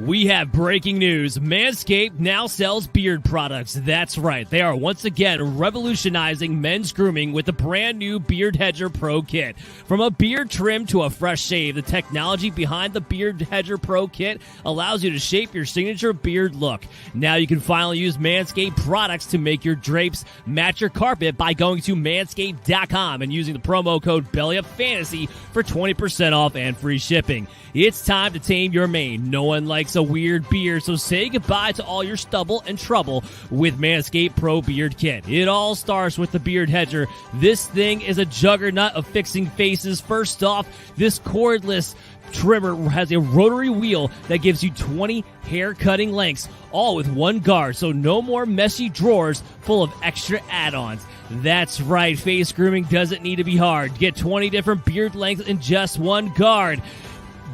We have breaking news. Manscaped now sells beard products. That's right. They are once again revolutionizing men's grooming with the brand new Beard Hedger Pro Kit. From a beard trim to a fresh shave, the technology behind the Beard Hedger Pro Kit allows you to shape your signature beard look. Now you can finally use Manscaped products to make your drapes match your carpet by going to manscaped.com and using the promo code BELLYUPFANTASY for 20% off and free shipping. It's time to tame your mane. No one likes a weird beard, so say goodbye to all your stubble and trouble with Manscaped Pro Beard Kit. It all starts with the Beard Hedger. This thing is a juggernaut of fixing faces. First off, this cordless trimmer has a rotary wheel that gives you 20 hair cutting lengths, all with one guard, so no more messy drawers full of extra add-ons. That's right, face grooming doesn't need to be hard. Get 20 different beard lengths in just one guard.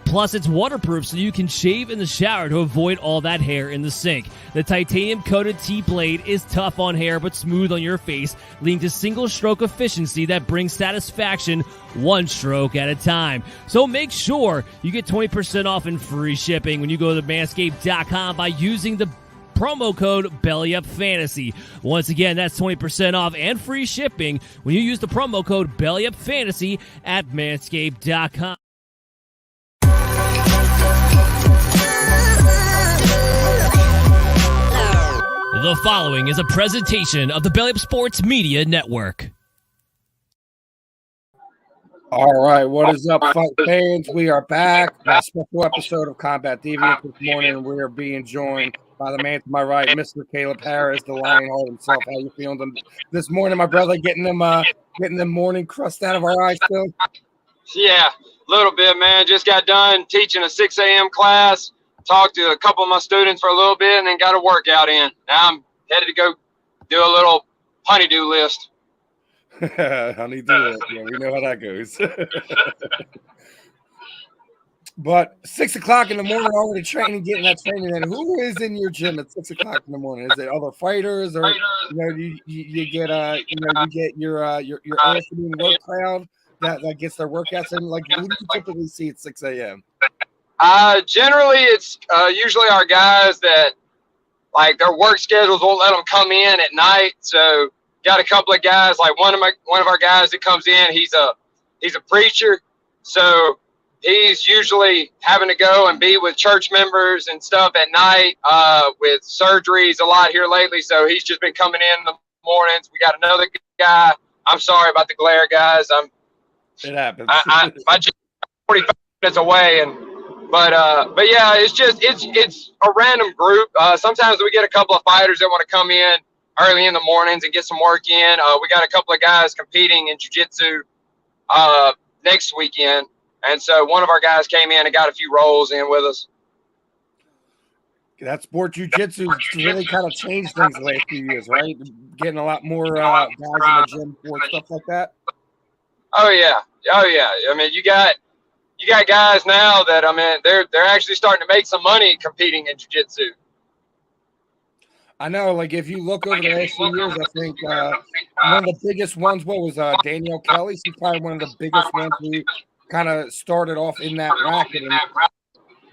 Plus, it's waterproof, so you can shave in the shower to avoid all that hair in the sink. The titanium-coated T-blade is tough on hair but smooth on your face, leading to single-stroke efficiency that brings satisfaction one stroke at a time. So make sure you get 20% off and free shipping when you go to manscaped.com by using the promo code BELLYUPFANTASY. Once again, that's 20% off and free shipping when you use the promo code BELLYUPFANTASY at manscaped.com. The following is a presentation of the Belly Up Sports Media Network. All right, what is up, Fight fans? We are back. A special episode of Combat Deviants this morning. We are being joined by the man to my right, Mr. Kaleb Harris, the Lionheart himself. How you feeling this morning, my brother? Getting them morning crust out of our eyes still? Yeah, a little bit, man. Just got done teaching a 6 a.m. class. Talked to a couple of my students for a little bit and then got a workout in. Now I'm headed to go do a little honeydew list. Honeydew, yeah, we know how that goes. But 6 o'clock in the morning, already training, getting that training in. Who is in your gym at 6 o'clock in the morning? Is it other fighters, or you get your afternoon work crowd that gets their workouts in? Like, who do you typically see at 6 a.m.? Generally, it's usually our guys that, like, their work schedules won't let them come in at night. So got a couple of guys, like one of our guys that comes in, he's a preacher. So he's usually having to go and be with church members and stuff at night, with surgeries a lot here lately. So he's just been coming in the mornings. We got another guy. I'm sorry about the glare, guys. It happens. My gym is 45 minutes away, But yeah, it's a random group. Sometimes we get a couple of fighters that want to come in early in the mornings and get some work in. We got a couple of guys competing in jiu-jitsu next weekend. And so one of our guys came in and got a few rolls in with us. That sport jiu-jitsu really kind of changed things the last few years, right? Getting a lot more guys in the gym for stuff like that. Oh yeah. I mean, you got guys now that, I mean, they're actually starting to make some money competing in jiu-jitsu. I know, like, if you look over the last few years, I think one of the biggest ones, was Danielle Kelly. She's probably one of the biggest ones who kind of started off in that racket. And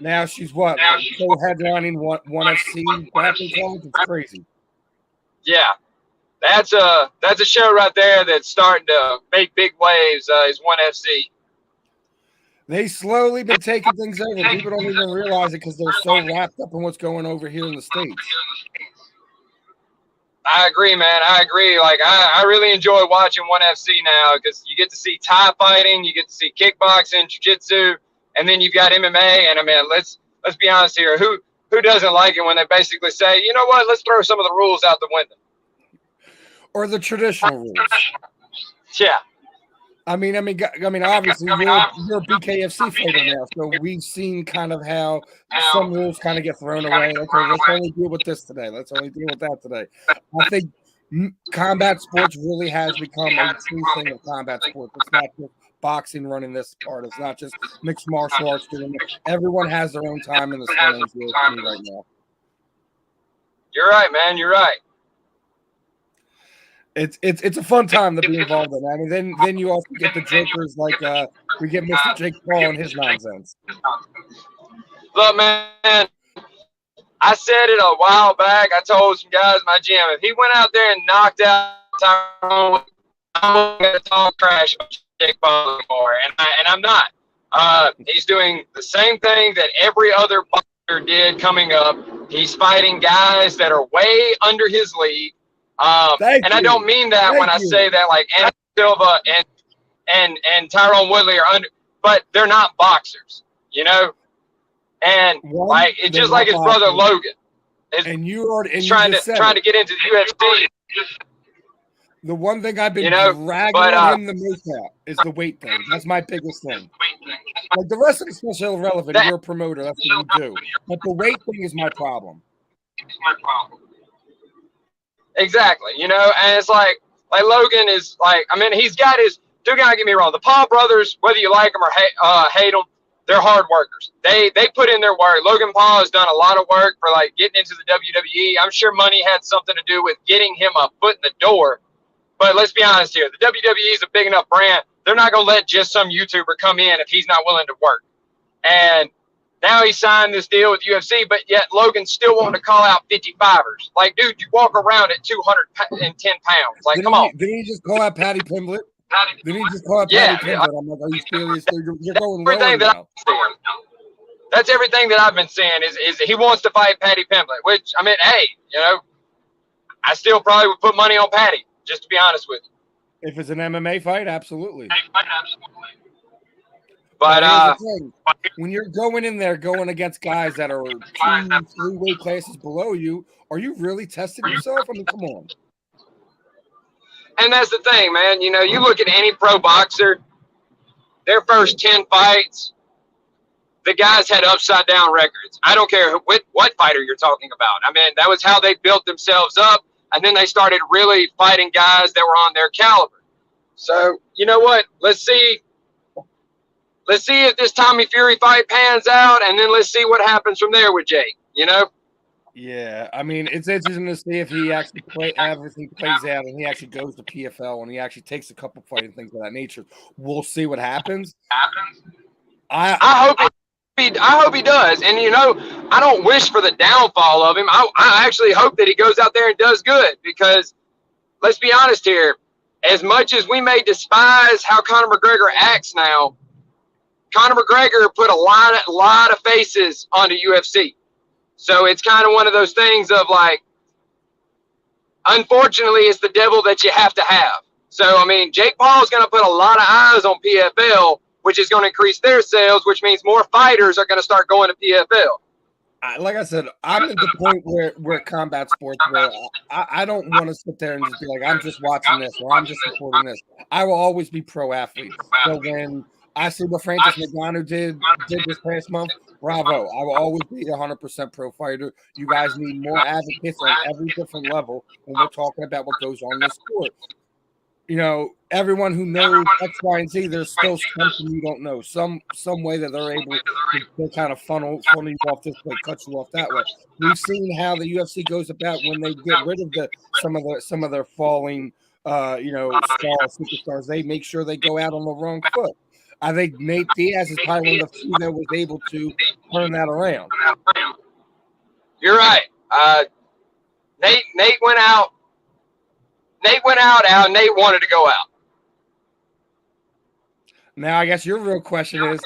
now she's headlining one FC grappling club. It's crazy. Yeah. That's a show right there that's starting to make big waves, is ONE FC. They slowly been taking things over. People don't even realize it because they're so wrapped up in what's going over here in the States. I agree, man. I agree. Like, I really enjoy watching ONE FC now because you get to see Thai fighting, you get to see kickboxing, jiu-jitsu, and then you've got MMA. And, I mean, let's be honest here. Who doesn't like it when they basically say, you know what, let's throw some of the rules out the window? Or the traditional rules. Yeah. I mean, obviously, you're a BKFC fighter now, so we've seen kind of how some rules kind of get thrown away. Okay, let's only deal with this today. Let's only deal with that today. I think combat sports really has become a true thing of combat sports. It's not just boxing running this part. It's not just mixed martial arts doing it. Everyone has their own time in the scene right now. You're right, man. You're right. It's a fun time to be involved in. I mean, then you also get the jokers like we get Mr. Jake Paul and his nonsense. Look, man, I said it a while back. I told some guys in my gym, if he went out there and knocked out Tyrone, I'm going to talk trash about Jake Paul anymore, and I'm not. He's doing the same thing that every other boxer did coming up. He's fighting guys that are way under his league. And I don't mean that when I say that like Anderson Silva and Tyrone Woodley are under, but they're not boxers, you know? And like it's just like his brother Logan. And you already trying to get into the UFC. The one thing I've been dragging on him the most at is the weight thing. That's my biggest thing. Like the rest of it's still irrelevant. You're a promoter. That's what you do. But the weight thing is my problem. Exactly. You know, and it's like Logan is like, I mean, he's got his, don't get me wrong. The Paul brothers, whether you like them or hate them, they're hard workers. They put in their work. Logan Paul has done a lot of work for like getting into the WWE. I'm sure money had something to do with getting him a foot in the door. But let's be honest here. The WWE is a big enough brand. They're not going to let just some YouTuber come in if he's not willing to work. And now he signed this deal with UFC, but yet Logan's still wanting to call out 55ers. Like, dude, you walk around at 210 pounds. Like, come on. Didn't he just call out Patty Pimblett? Didn't he just call out Patty Pimblett? I'm like, are you serious? You're going lower now. That's everything that I've been saying is he wants to fight Patty Pimblett, which, I mean, hey, you know, I still probably would put money on Patty, just to be honest with you. If it's an MMA fight, absolutely. But when you're going in there, going against guys that are 2-3 weight classes below you, are you really testing yourself? I mean, come on. And that's the thing, man. You know, you look at any pro boxer, their first 10 fights, the guys had upside down records. I don't care what fighter you're talking about. I mean, that was how they built themselves up. And then they started really fighting guys that were on their caliber. So, you know what? Let's see if this Tommy Fury fight pans out, and then let's see what happens from there with Jake, you know? Yeah, I mean, it's interesting to see if he actually everything plays out and he actually goes to PFL and he actually takes a couple fights and things of that nature. We'll see what happens. I hope he does. And, you know, I don't wish for the downfall of him. I actually hope that he goes out there and does good because, let's be honest here, as much as we may despise how Conor McGregor acts now, Conor McGregor put a lot of faces onto UFC. So it's kind of one of those things of like, unfortunately, it's the devil that you have to have. So, I mean, Jake Paul is going to put a lot of eyes on PFL, which is going to increase their sales, which means more fighters are going to start going to PFL. Like I said, I'm at the point where combat sports, where I don't want to sit there and just be like, I'm just watching this or I'm just supporting this. I will always be pro athlete. So when I see what Francis Ngannou did this past month, bravo. I will always be 100% pro fighter. You guys need more advocates on every different level when we're talking about what goes on in the sport. You know, everyone who knows X, Y, and Z, there's still something you don't know. Some way that they're able to kind of funnel you off this way, cut you off that way. We've seen how the UFC goes about when they get rid of some of their falling superstars. They make sure they go out on the wrong foot. I think Nate Diaz is probably one of the few that was able to turn that around. You're right. Nate went out. Nate wanted to go out. Now, I guess your real question is,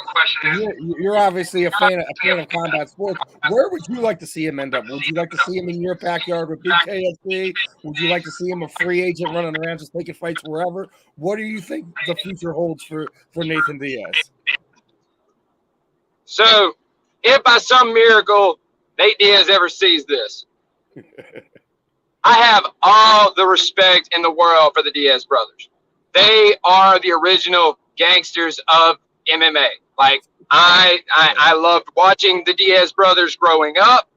you're obviously a fan of combat sports. Where would you like to see him end up? Would you like to see him in your backyard with BKFC? Would you like to see him a free agent running around just taking fights wherever? What do you think the future holds for Nathan Diaz? So, if by some miracle Nate Diaz ever sees this, I have all the respect in the world for the Diaz brothers. They are the original gangsters of MMA. Like I loved watching the Diaz brothers growing up.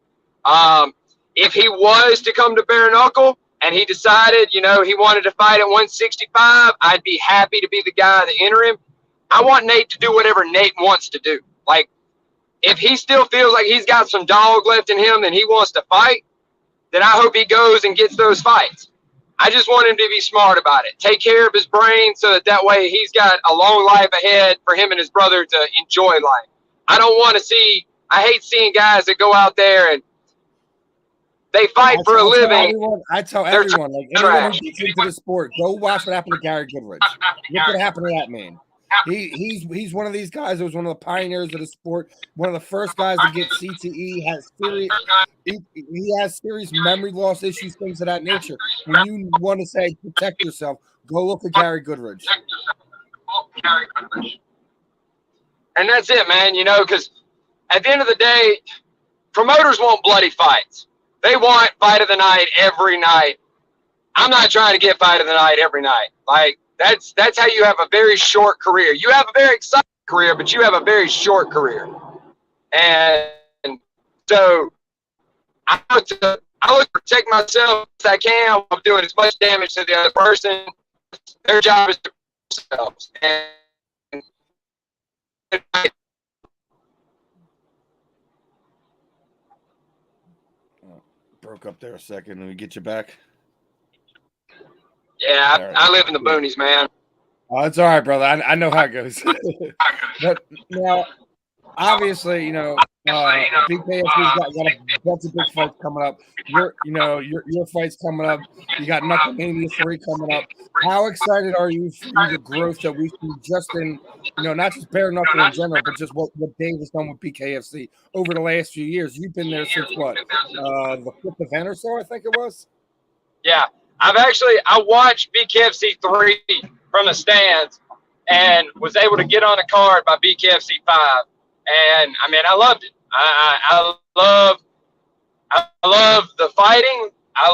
If he was to come to bare knuckle and he decided, you know, he wanted to fight at 165, I'd be happy to be the guy to enter him. I want Nate to do whatever Nate wants to do. Like if he still feels like he's got some dog left in him and he wants to fight, then I hope he goes and gets those fights. I just want him to be smart about it. Take care of his brain so that way he's got a long life ahead for him and his brother to enjoy life. I don't want to see – I hate seeing guys that go out there and they fight for a living. I tell everyone, like anyone who gets into the sport, go watch what happened to Gary Goodrich. Look what happened to that man. He's one of these guys that was one of the pioneers of the sport, one of the first guys to get CTE, he has serious memory loss issues, things of that nature. When you want to say protect yourself, go look at Gary Goodrich. And that's it, man, you know, because at the end of the day, promoters want bloody fights. They want fight of the night every night. I'm not trying to get fight of the night every night. Like, that's how you have a very short career. You have a very exciting career, but you have a very short career. And so I look to protect myself as I can. I'm doing as much damage to the other person. Their job is to protect themselves. And broke up there a second. Let me get you back. Yeah, I live in the boonies, man. Oh, it's all right, brother. I know how it goes. But now, obviously, you know, BKFC's got a bunch of big fights coming up. Your fight's coming up. You got Knuckle Mania 3 coming up. How excited are you for the growth that we see just in, not just bare knuckle in general, but just what Dave has done with BKFC over the last few years? You've been there since what? The 5th event or so, I think it was? Yeah. I watched BKFC 3 from the stands and was able to get on a card by BKFC 5. And I mean, I loved it. I love the fighting. I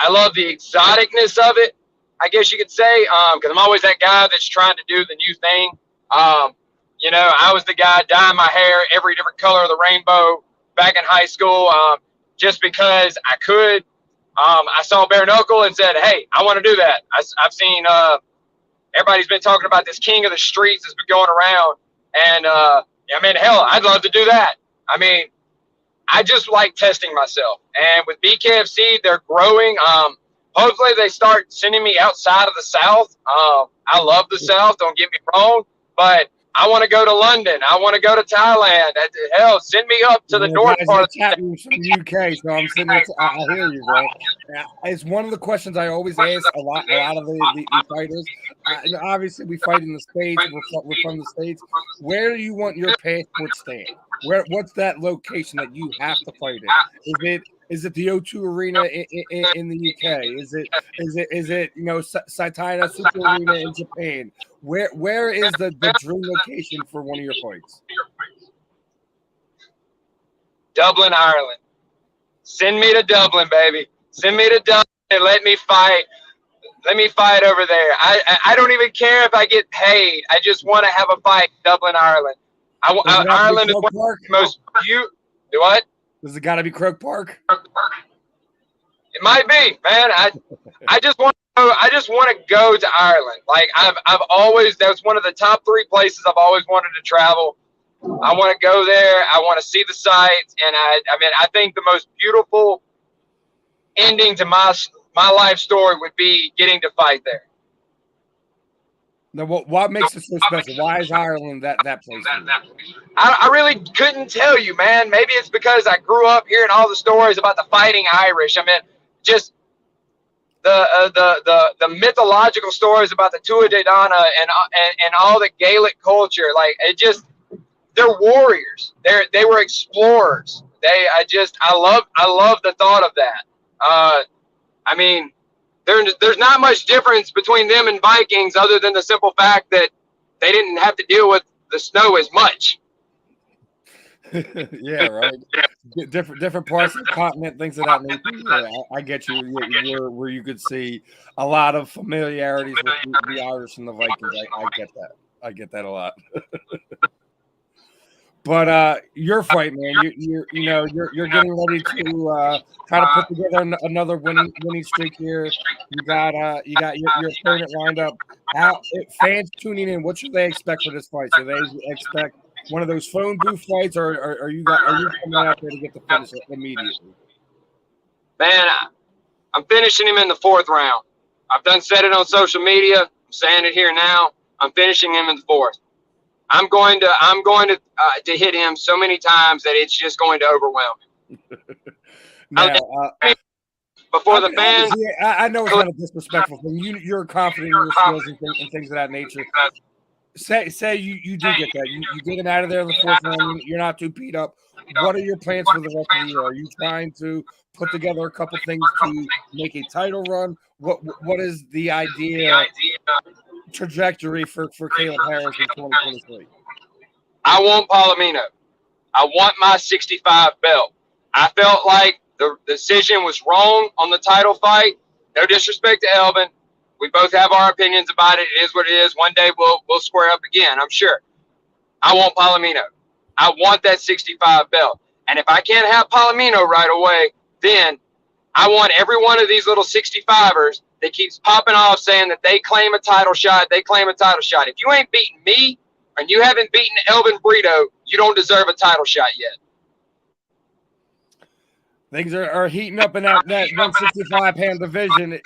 love the exoticness of it, I guess you could say, because I'm always that guy that's trying to do the new thing. I was the guy dyeing my hair every different color of the rainbow back in high school, just because I could. I saw bare knuckle and said, hey, I want to do that. I've seen everybody's been talking about this king of the streets that's been going around. And, hell, I'd love to do that. I mean, I just like testing myself. And with BKFC, they're growing. Hopefully they start sending me outside of the South. I love the South, don't get me wrong. But I want to go to London. I want to go to Thailand. Hell, send me up to the north part of the UK. So I'm sitting there. I hear you, bro. It's one of the questions I always ask a lot of the fighters. Obviously, we fight in the States. We're from the States. Where do you want your passport stamped? What's that location that you have to fight in? Is it the O2 Arena in the UK? Is it Saitama Super Arena in Japan? Where is the dream location for one of your fights? Dublin, Ireland. Send me to Dublin, baby. Send me to Dublin and let me fight. Let me fight over there. I don't even care if I get paid. I just want to have a fight in Dublin, Ireland. Ireland is one of the most beautiful. Do what? Does it got to be Croke Park? It might be, man. I just want to go to Ireland. Like I've always, that's one of the top 3 places I've always wanted to travel. I want to go there. I want to see the sights, and I think the most beautiful ending to my life story would be getting to fight there. Now, what makes it so special? Why is Ireland that place? I really couldn't tell you, man. Maybe it's because I grew up hearing all the stories about the fighting Irish. I mean, just the mythological stories about the Tua de Dana and all the Gaelic culture. Like they're warriors. They were explorers. I love the thought of that. There's not much difference between them and Vikings other than the simple fact that they didn't have to deal with the snow as much. Yeah, right. Different parts of the continent, things of that nature. Yeah, I get you. Where you could see a lot of familiarities with the Irish and the Vikings. I get that. I get that a lot. But your fight, man, you're getting ready to try to put together another winning streak here. You got your opponent lined up. How fans tuning in? What should they expect for this fight? Should they expect one of those phone booth fights, or are you coming out there to get the finish immediately? Man, I'm finishing him in the 4th round. I've done said it on social media. I'm saying it here now. I'm finishing him in the 4th. I'm going to hit him so many times that it's just going to overwhelm him. Now, before the fans. I know it's not a disrespectful thing. You're confident in your skills and things of that nature. Say you do get that. You get him out of there in the fourth round. You're not too beat up. What are your plans for the rest of the year? Are you trying to put together a couple things to make a title run? What is the idea trajectory for Kaleb Harris in 2023? I want Palomino. I want my 65 belt. I felt like the decision was wrong on the title fight. No disrespect to Elvin. We both have our opinions about it. It is what it is. One day we'll square up again, I'm sure. I want Palomino. I want that 65 belt. And if I can't have Palomino right away, then I want every one of these little 65ers that keeps popping off saying that they claim a title shot, they claim a title shot. If you ain't beaten me and you haven't beaten Elvin Brito, you don't deserve a title shot yet. Things are heating up in that 165-pound division.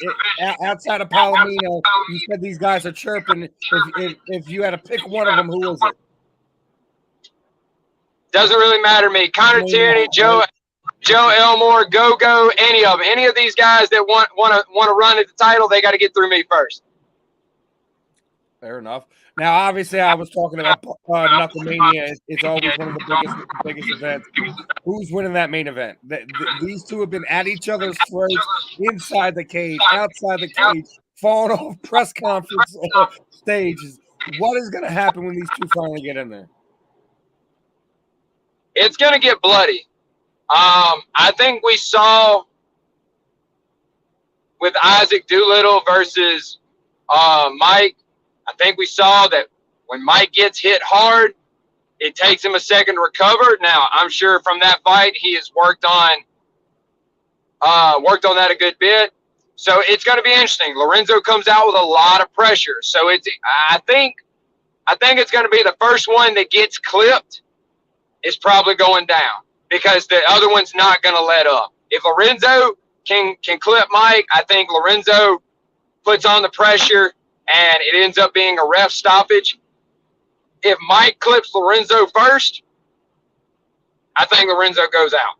Outside of Palomino, you said these guys are chirping. If you had to pick one of them, who is it? Doesn't really matter to me. Connor Tierney, Joe Elmore, Go, any of them. Any of these guys that want to run at the title, they got to get through me first. Fair enough. Now, obviously, I was talking about Knuckle Mania. It's always one of the biggest events. Who's winning that main event? These two have been at each other's throats, inside the cage, outside the cage, falling off press conference stages. What is going to happen when these two finally get in there? It's going to get bloody. I think we saw with Isaac Doolittle versus Mike, I think we saw that when Mike gets hit hard, it takes him a second to recover. Now, I'm sure from that fight, he has worked on that a good bit. So it's going to be interesting. Lorenzo comes out with a lot of pressure. So I think it's going to be the first one that gets clipped is probably going down because the other one's not going to let up. If Lorenzo can clip Mike, I think Lorenzo puts on the pressure and it ends up being a ref stoppage. If Mike clips Lorenzo first, I think Lorenzo goes out.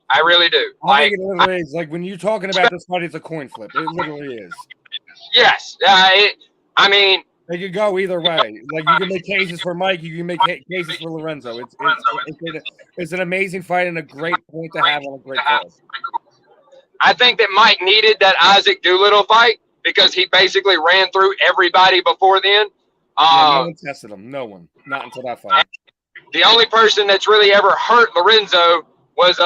I really do. I think it literally is. Like when you're talking about this fight, it's a coin flip. It literally is. Yes. I mean, they could go either way. Like you can make cases for Mike, you can make cases for Lorenzo. It's an amazing fight and a great point to have on a great card. I think that Mike needed that Isaac Doolittle fight because he basically ran through everybody before then. No one tested him. No one. Not until that fight. The only person that's really ever hurt Lorenzo was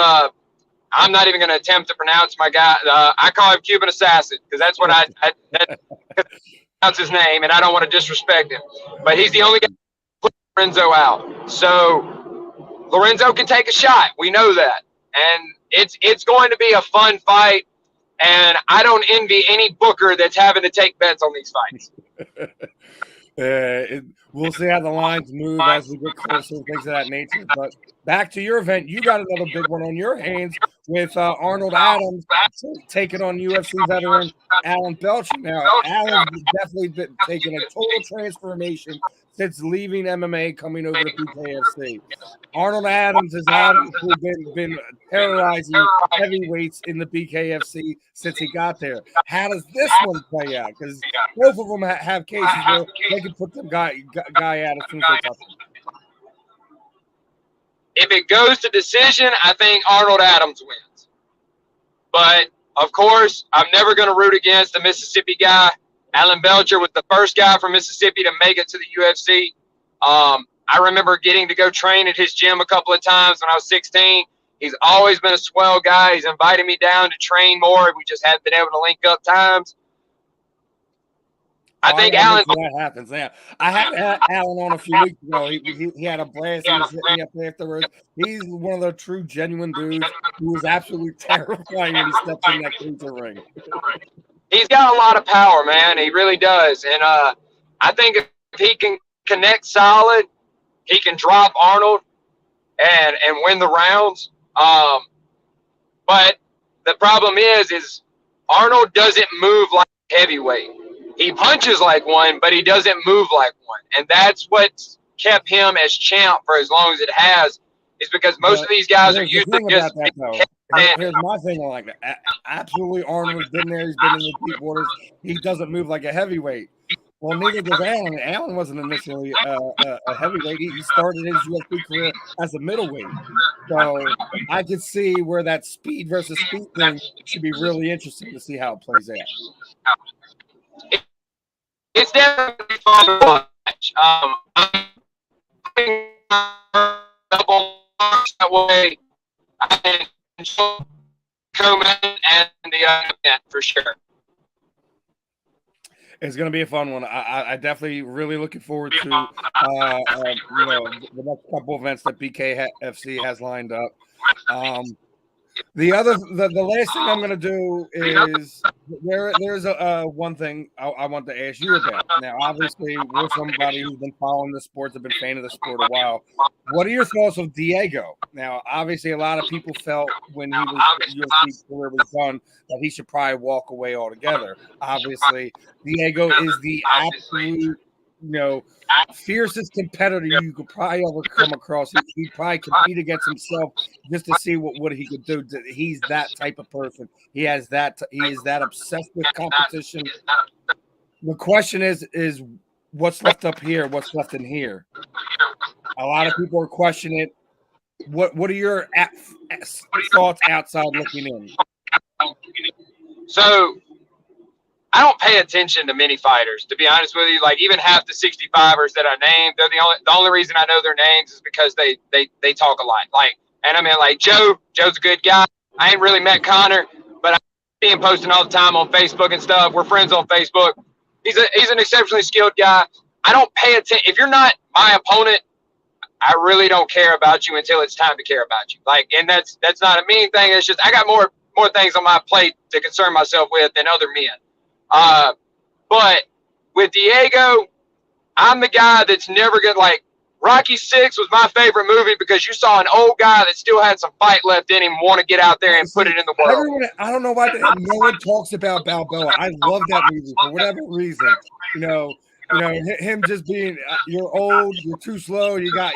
I'm not even going to attempt to pronounce my guy. I call him Cuban Assassin because that's what that's his name, and I don't want to disrespect him. But he's the only guy who put Lorenzo out. So Lorenzo can take a shot. We know that. And it's going to be a fun fight. And I don't envy any booker that's having to take bets on these fights. We'll see how the lines move as we get closer and things of that nature. But back to your event, you got another big one on your hands with Arnold Adams taking on UFC veteran Alan Belcher. Now, Alan's definitely been taking a total transformation since leaving MMA, coming over to BKFC. Arnold Adams has obviously been terrorizing heavyweights in the BKFC since he got there. How does this one play out? Because both of them have cases where they can put the guy out as soon as they touch him. If it goes to decision, I think Arnold Adams wins. But, of course, I'm never going to root against the Mississippi guy. Alan Belcher was the first guy from Mississippi to make it to the UFC. I remember getting to go train at his gym a couple of times when I was 16. He's always been a swell guy. He's invited me down to train more. We just haven't been able to link up times. I think Alan. That happens. Yeah, I had Alan on a few weeks ago. He had a blast. He was hitting me up afterwards. He's one of the true, genuine dudes who was absolutely terrifying when he steps in that cage ring. He's got a lot of power, man. He really does. And I think if he can connect solid, he can drop Arnold and win the rounds. But the problem is Arnold doesn't move like heavyweight. He punches like one, but he doesn't move like one. And that's what's kept him as champ for as long as it has, is because most of these guys are Here's the usually thing just. about that, though. Here's my thing on like that. Absolutely, Arnold's been there. He's been in the deep waters. He doesn't move like a heavyweight. Well, neither does Allen. Allen wasn't initially a heavyweight. He started his UFC career as a middleweight. So I could see where that speed versus speed thing should be really interesting to see how it plays out. It's definitely fun to watch. I'm double that way. I enjoy Coleman and the event for sure. It's going to be a fun one. I definitely really looking forward to the next couple of events that BKFC has lined up. The last thing I'm going to do is there's one thing I want to ask you about. Now, obviously, we're somebody who's been following the sports, have been a fan of the sport a while. What are your thoughts of Diego? Now, obviously, a lot of people felt when he was UFC career was done that he should probably walk away altogether. Obviously, Diego is the absolute fiercest competitor you could probably ever come across. He'd probably compete against himself just to see what he could do. He's that type of person. He is that obsessed with competition. The question is what's left up here? What's left in here? A lot of people are questioning it. What are your thoughts outside looking in? So I don't pay attention to many fighters, to be honest with you. Like even half the 65ers that I named, they're the only reason I know their names is because they talk a lot. And I mean, like Joe's a good guy. I ain't really met Connor, but I see him posting all the time on Facebook and stuff. We're friends on Facebook. He's an exceptionally skilled guy. I don't pay attention. If you're not my opponent, I really don't care about you until it's time to care about you. And that's not a mean thing. It's just I got more things on my plate to concern myself with than other men. But with Diego, I'm the guy that's never gonna Rocky 6 was my favorite movie because you saw an old guy that still had some fight left in him want to get out there and put it in the world. I don't know why no one talks about Balboa. I love that movie for whatever reason. Him just being you're old, you're too slow, you got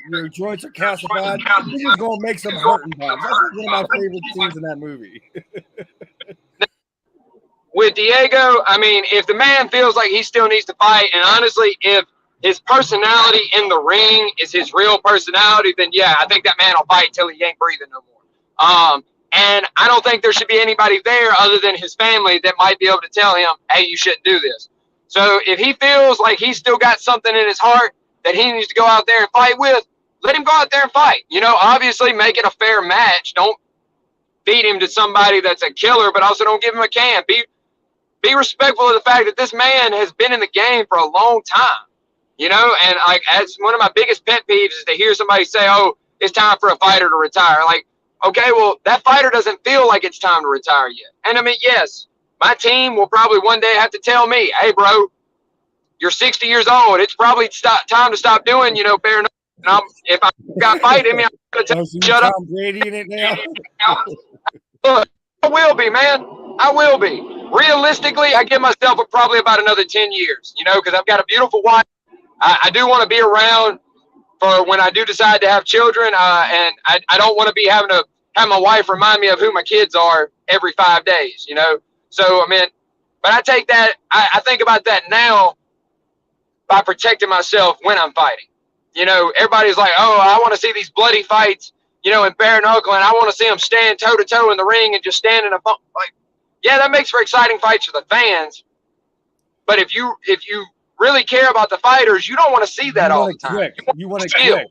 your joints are calcified. He's just gonna make some hurting times. That's one of my favorite scenes in that movie. With Diego, I mean, if the man feels like he still needs to fight, and honestly, if his personality in the ring is his real personality, then yeah, I think that man will fight till he ain't breathing no more. And I don't think there should be anybody there other than his family that might be able to tell him, hey, you shouldn't do this. So if he feels like he's still got something in his heart that he needs to go out there and fight with, let him go out there and fight. Obviously make it a fair match. Don't feed him to somebody that's a killer, but also don't give him a can. Be respectful of the fact that this man has been in the game for a long time, and that's one of my biggest pet peeves is to hear somebody say, oh, it's time for a fighter to retire. Okay, well, that fighter doesn't feel like it's time to retire yet. And I mean, yes, my team will probably one day have to tell me, hey, bro, you're 60 years old. It's probably time to stop doing, bare knuckle. If I got to fight him, I'm going to tell you, shut up. Brady in it now. Look, I will be, man. I will be. Realistically, I give myself probably about another 10 years, because I've got a beautiful wife. I do want to be around for when I do decide to have children, and I don't want to be having to have my wife remind me of who my kids are every 5 days, So, I mean, but I take that, I think about that now by protecting myself when I'm fighting. Everybody's like, oh, I want to see these bloody fights, in bare knuckle, and I want to see them stand toe-to-toe in the ring and just stand in a – yeah, that makes for exciting fights for the fans. But if you really care about the fighters, you don't want to see that all the time. You want it quick.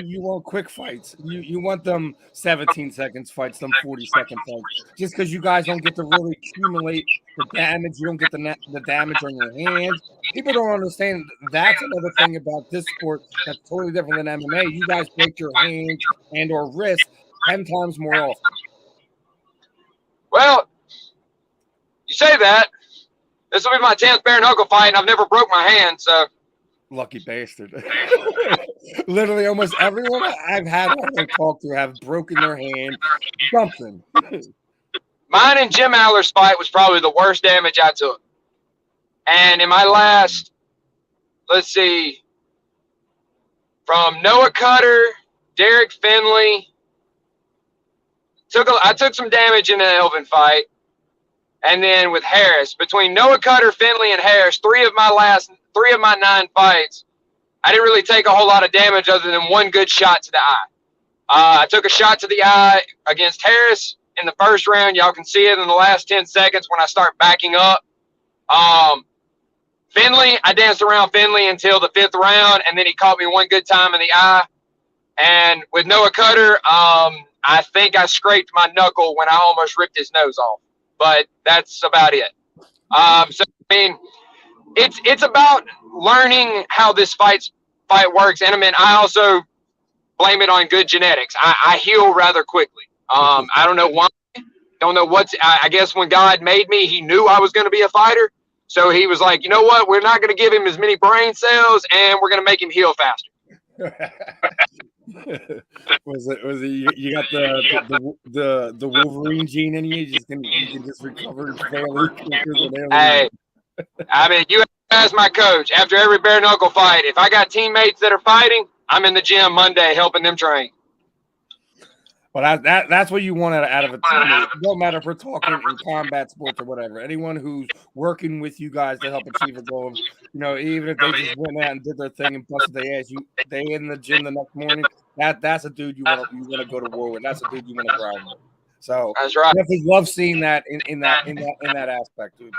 You want quick fights. You want them 17 seconds fights, them 40-second fights. Just because you guys don't get to really accumulate the damage, you don't get the damage on your hands. People don't understand that's another thing about this sport that's totally different than MMA. You guys break your hands and or wrists 10 times more often. Well, you say that. This will be my 10th bare knuckle fight, and I've never broke my hand, so. Lucky bastard. Literally almost everyone I've had on their talk to have broken their hand, something. Mine and Jim Aller's fight was probably the worst damage I took. And in my last, let's see, from Noah Cutter Derek Finley. I took some damage in the Elvin fight. And then with Harris, between Noah Cutter, Finley, and Harris, three of my 9 fights, I didn't really take a whole lot of damage other than one good shot to the eye. I took a shot to the eye against Harris in the first round. Y'all can see it in the last 10 seconds when I start backing up. Finley, I danced around Finley until the 5th round, and then he caught me one good time in the eye. And with Noah Cutter, I think I scraped my knuckle when I almost ripped his nose off. But that's about it. So, I mean, it's about learning how this fight works. And, I mean, I also blame it on good genetics. I heal rather quickly. I don't know why. Don't know I guess when God made me, he knew I was going to be a fighter. So he was like, you know what? We're not going to give him as many brain cells, and we're going to make him heal faster. was it you got the Wolverine gene in you? You can just recover fairly quicker than Hey, I mean, you ask my coach after every bare knuckle fight, if I got teammates that are fighting, I'm in the gym Monday helping them train. Well, that's what you want out of a team. It don't matter if we're talking in combat sports or whatever. Anyone who's working with you guys to help achieve a goal, even if they just went out and did their thing and busted their ass, they in the gym the next morning. That's a dude you want to go to war with. That's a dude you want to grind with. So that's right. I definitely love seeing that in that aspect, dude.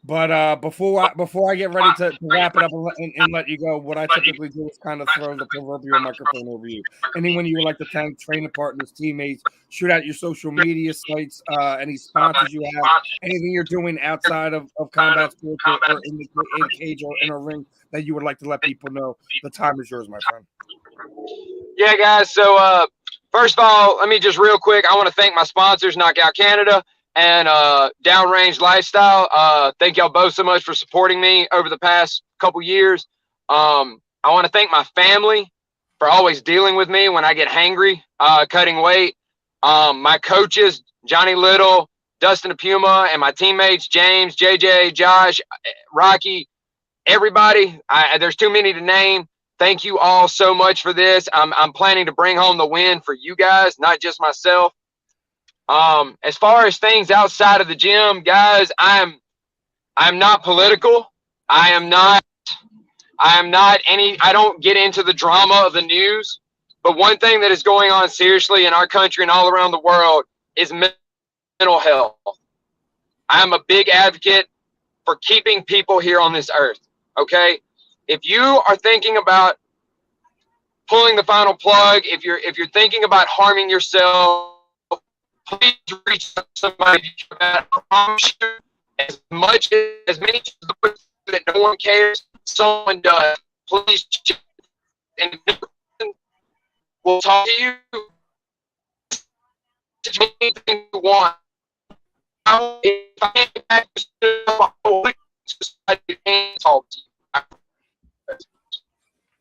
But before I get ready to wrap it up and let you go, what I typically do is kind of throw the proverbial microphone over you. Anyone you would like to thank, training partners, teammates, shoot out your social media sites, any sponsors you have, anything you're doing outside of combat sports or in the cage or in a ring that you would like to let people know, the time is yours, my friend. Yeah, guys. So first of all, let me just real quick, I want to thank my sponsors, Knockout Canada and Downrange Lifestyle. Thank y'all both so much for supporting me over the past couple years. I want to thank my family for always dealing with me when I get hangry, cutting weight. My coaches, Johnny Little, Dustin Puma, and my teammates, James, JJ, Josh, Rocky, everybody. There's too many to name. Thank you all so much for this. I'm planning to bring home the win for you guys, not just myself. As far as things outside of the gym, guys, I'm not political. I don't get into the drama of the news, but one thing that is going on seriously in our country and all around the world is mental health. I'm a big advocate for keeping people here on this earth. Okay. If you are thinking about pulling the final plug, if you're thinking about harming yourself, please reach out to somebody. I promise you, as many that no one cares, someone does. Please check. And we'll talk to you. Anything you want. If I can't get back to talk to you.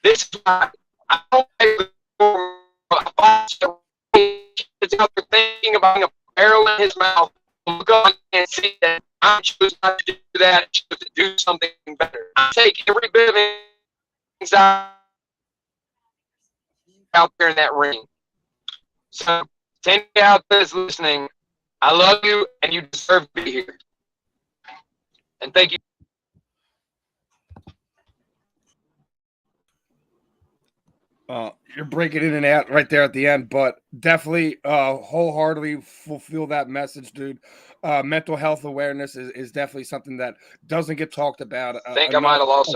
This is why I don't it's out there thinking about a barrel in his mouth. Look up and see that I choose not to do that. I choose to do something better. I take every bit of anxiety out there in that ring. So, to anybody out there that's listening, I love you and you deserve to be here. And thank you. You're breaking in and out right there at the end, but definitely wholeheartedly fulfill that message, dude. Mental health awareness is definitely something that doesn't get talked about. I think I might have lost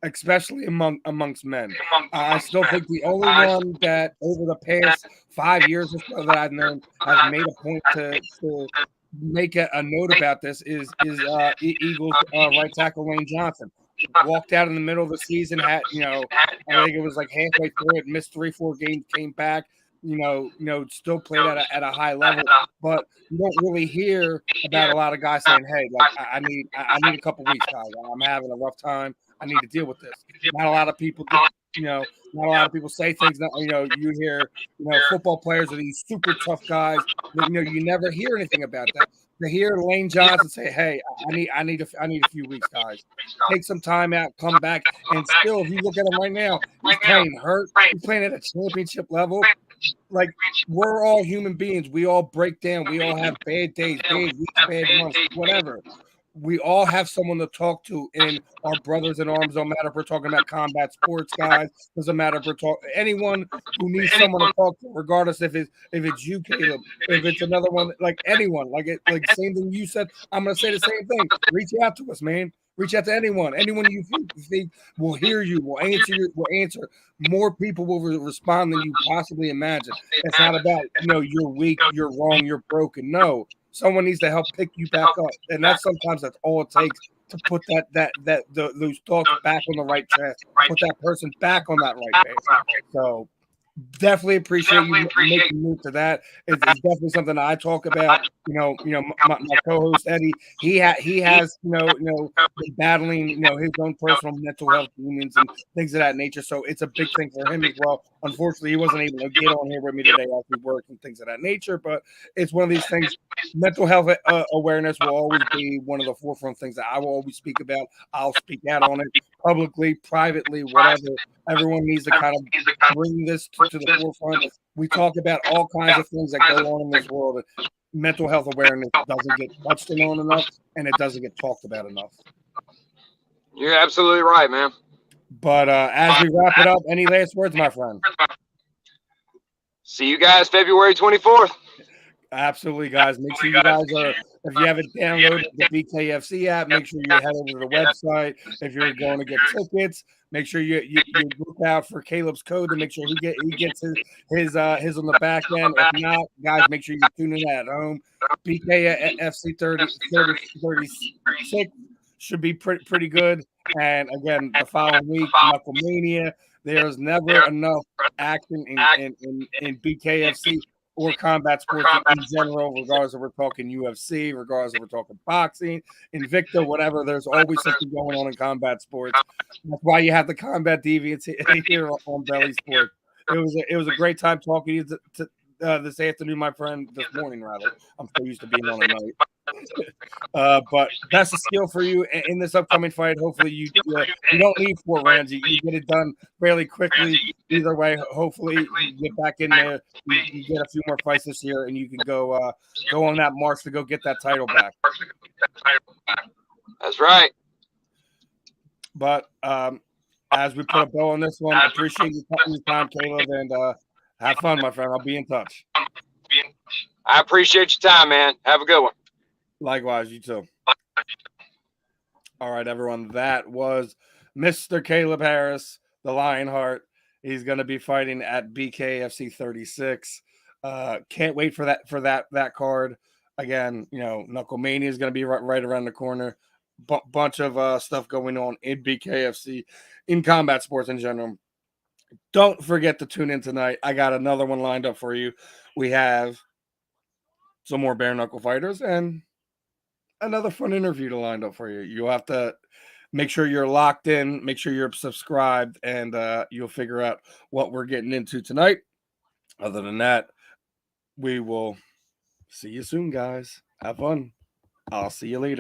especially amongst men. I still think the only one that over the past 5 years or so that I've known has made a point to make a note about this is Eagles right tackle Lane Johnson. Walked out in the middle of the season, I think it was like halfway through it, missed 3-4 games, came back, still played at a high level, but you don't really hear about a lot of guys saying, hey, like I need a couple weeks, guys. I'm having a rough time. I need to deal with this. Not a lot of people not a lot of people say things that, you hear, football players are these super tough guys that, you never hear anything about that. to hear Lane Johnson say, "Hey, I need a few weeks, guys. Take some time out, come back." And still, if you look at him right now, he's playing hurt. He's playing at a championship level. Like, we're all human beings. We all break down. We all have bad days, bad weeks, bad months, whatever. We all have someone to talk to, and our brothers in arms. Don't matter if we're talking about combat sports guys. Doesn't matter if we're talking anyone who needs someone to talk to, regardless if it's you, Caleb, if it's another one, like anyone, like same thing you said. I'm gonna say the same thing. Reach out to us, man. Reach out to anyone. Anyone you think will hear you, will answer. More people will respond than you possibly imagine. It's not about you're weak, you're wrong, you're broken. No. Someone needs to help pick you back up, and that's all it takes to put those thoughts back on the right track, put that person back on that right path. So definitely appreciate you making move to that. It's definitely something I talk about. My co-host Eddie, he has been battling his own personal mental health demons and things of that nature. So it's a big thing for him as well. Unfortunately, he wasn't able to get on here with me today after work and things of that nature. But it's one of these things. Mental health awareness will always be one of the forefront things that I will always speak about. I'll speak out on it publicly, privately, whatever. Everyone needs to kind of bring this to the forefront. We talk about all kinds of things that go on in this world. Mental health awareness doesn't get touched on enough, and it doesn't get talked about enough. You're absolutely right, man. But as we wrap it up, any last words, my friend? See you guys February 24th. Absolutely, guys. Make sure you guys are, if you haven't downloaded the BKFC app, make sure you head over to the website. If you're going to get tickets, make sure you look out for Caleb's code to make sure he gets his on the back end. If not, guys, make sure you're tuning in at home. BKFC 36 should be pretty good. And again, the following week, Knuckle Mania. There's never enough action in BKFC or combat sports in general, regardless if we're talking UFC, regardless if we're talking boxing, Invicta, whatever. There's always something going on in combat sports. That's why you have the combat deviants here on Belly Sports. It was a great time talking to you this afternoon, my friend. This morning, rather. I'm so used to being on a night. But that's a skill for you in this upcoming fight. Hopefully, you don't need 4 rounds. You get it done fairly quickly. Either way, hopefully, you get back in there. You get a few more fights this year, and you can go on that march to go get that title back. That's right. But as we put a bow on this one, I appreciate you taking your time, Caleb, and have fun, my friend. I'll be in touch. I appreciate your time, man. Have a good one. Likewise, you too. All right, everyone. That was Mr. Kaleb Harris, the Lionheart. He's going to be fighting at BKFC 36. Can't wait for that card. Again, Knuckle Mania is going to be right around the corner. Bunch of stuff going on in BKFC, in combat sports in general. Don't forget to tune in tonight. I got another one lined up for you. We have some more bare knuckle fighters and another fun interview lined up for you. You'll have to make sure you're locked in, make sure you're subscribed, and you'll figure out what we're getting into tonight. Other than that, we will see you soon, guys. Have fun. I'll see you later.